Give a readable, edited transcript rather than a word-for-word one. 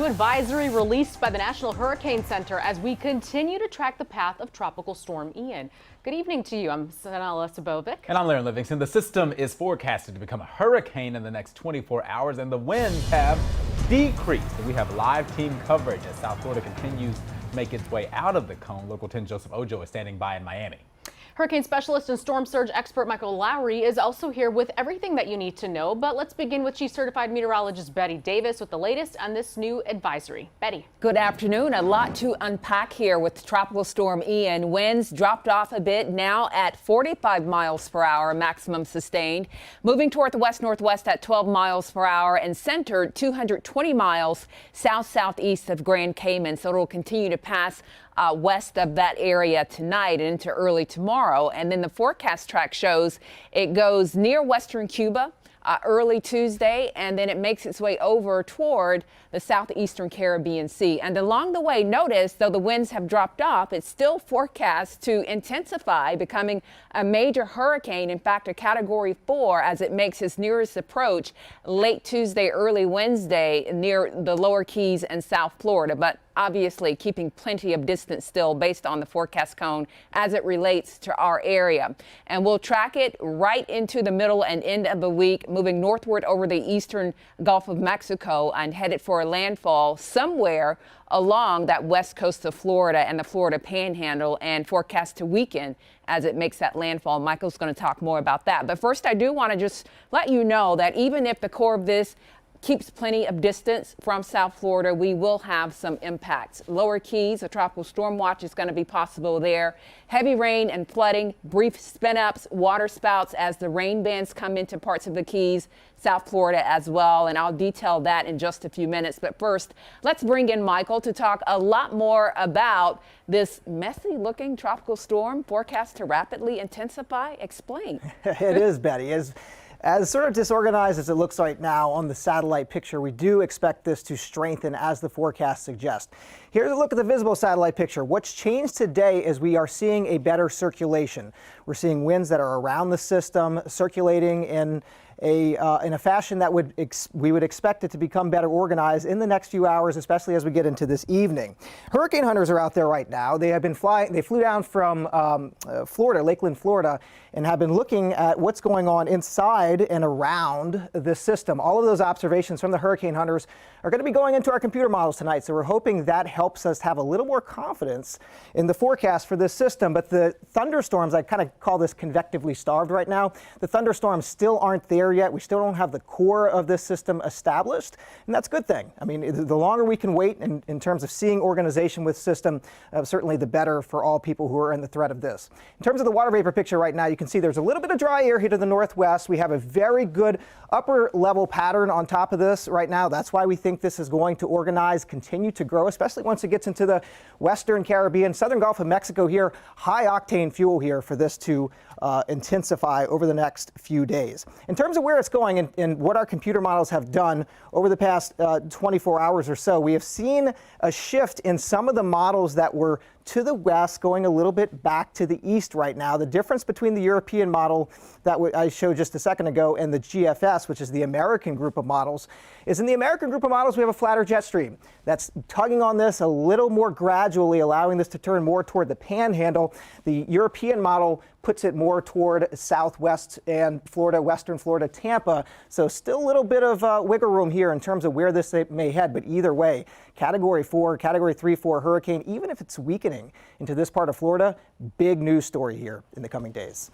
new advisory released by the National Hurricane Center as we continue to track the path of Tropical Storm Ian. Good evening to you. I'm Sanala Sabovic. And I'm Larry Livingston. The system is forecasted to become a hurricane in the next 24 hours, and the winds have decreased. And we have live team coverage as South Florida continues to make its way out of the cone. Local 10 Joseph Ojo is standing by in Miami. Hurricane specialist and storm surge expert Michael Lowry is also here with everything that you need to know. But let's begin with Chief Certified Meteorologist Betty Davis with the latest on this new advisory. Betty. Good afternoon. A lot to unpack here with Tropical Storm Ian. Winds dropped off a bit, now at 45 miles per hour, maximum sustained. Moving toward the west-northwest at 12 miles per hour and centered 220 miles south-southeast of Grand Cayman. So it'll continue to pass west of that area tonight and into early tomorrow. And then the forecast track shows it goes near western Cuba early Tuesday, and then it makes its way over toward the southeastern Caribbean Sea. And along the way, notice, though the winds have dropped off, it's still forecast to intensify, becoming a major hurricane, in fact, a Category 4, as it makes its nearest approach late Tuesday, early Wednesday near the lower Keys and South Florida. But obviously keeping plenty of distance still based on the forecast cone as it relates to our area. And we'll track it right into the middle and end of the week, moving northward over the eastern Gulf of Mexico and headed for a landfall somewhere along that west coast of Florida and the Florida Panhandle, and forecast to weaken as it makes that landfall. Michael's going to talk more about that. But first, I do want to just let you know that even if the core of this keeps plenty of distance from South Florida, we will have some impacts. Lower Keys, a tropical storm watch is going to be possible there. Heavy rain and flooding, brief spin-ups, water spouts as the rain bands come into parts of the Keys, South Florida as well. And I'll detail that in just a few minutes. But first, let's bring in Michael to talk a lot more about this messy looking tropical storm forecast to rapidly intensify. Explain. It is, Betty. As sort of disorganized as it looks right now on the satellite picture, we do expect this to strengthen as the forecast suggests. Here's a look at the visible satellite picture. What's changed today is we are seeing a better circulation. We're seeing winds that are around the system circulating in a fashion that we would expect it to become better organized in the next few hours, especially as we get into this evening. Hurricane hunters are out there right now. They have been flying. They flew down from Florida, Lakeland, Florida, and have been looking at what's going on inside and around the system. All of those observations from the hurricane hunters are going to be going into our computer models tonight. So we're hoping that helps us have a little more confidence in the forecast for this system. But the thunderstorms, I kind of call this convectively starved right now. The thunderstorms still aren't there yet. We still don't have the core of this system established, and that's a good thing. I mean, the longer we can wait in terms of seeing organization with system, certainly the better for all people who are in the threat of this. In terms of the water vapor picture right now, you can see there's a little bit of dry air here to the northwest. We have a very good upper level pattern on top of this right now. That's why we think this is going to organize, continue to grow, especially once it gets into the western Caribbean, southern Gulf of Mexico here. High octane fuel here for this to intensify over the next few days. In terms of where it's going and what our computer models have done over the past 24 hours or so, we have seen a shift in some of the models that were to the west, going a little bit back to the east right now. The difference between the European model that I showed just a second ago and the GFS, which is the American group of models, is in the American group of models we have a flatter jet stream that's tugging on this a little more gradually, allowing this to turn more toward the panhandle. The European model puts it more toward southwest and Florida, western Florida, Tampa. So still a little bit of wiggle room here in terms of where this may head. But either way, Category 4, Category 3-4 hurricane, even if it's weakening into this part of Florida, big news story here in the coming days.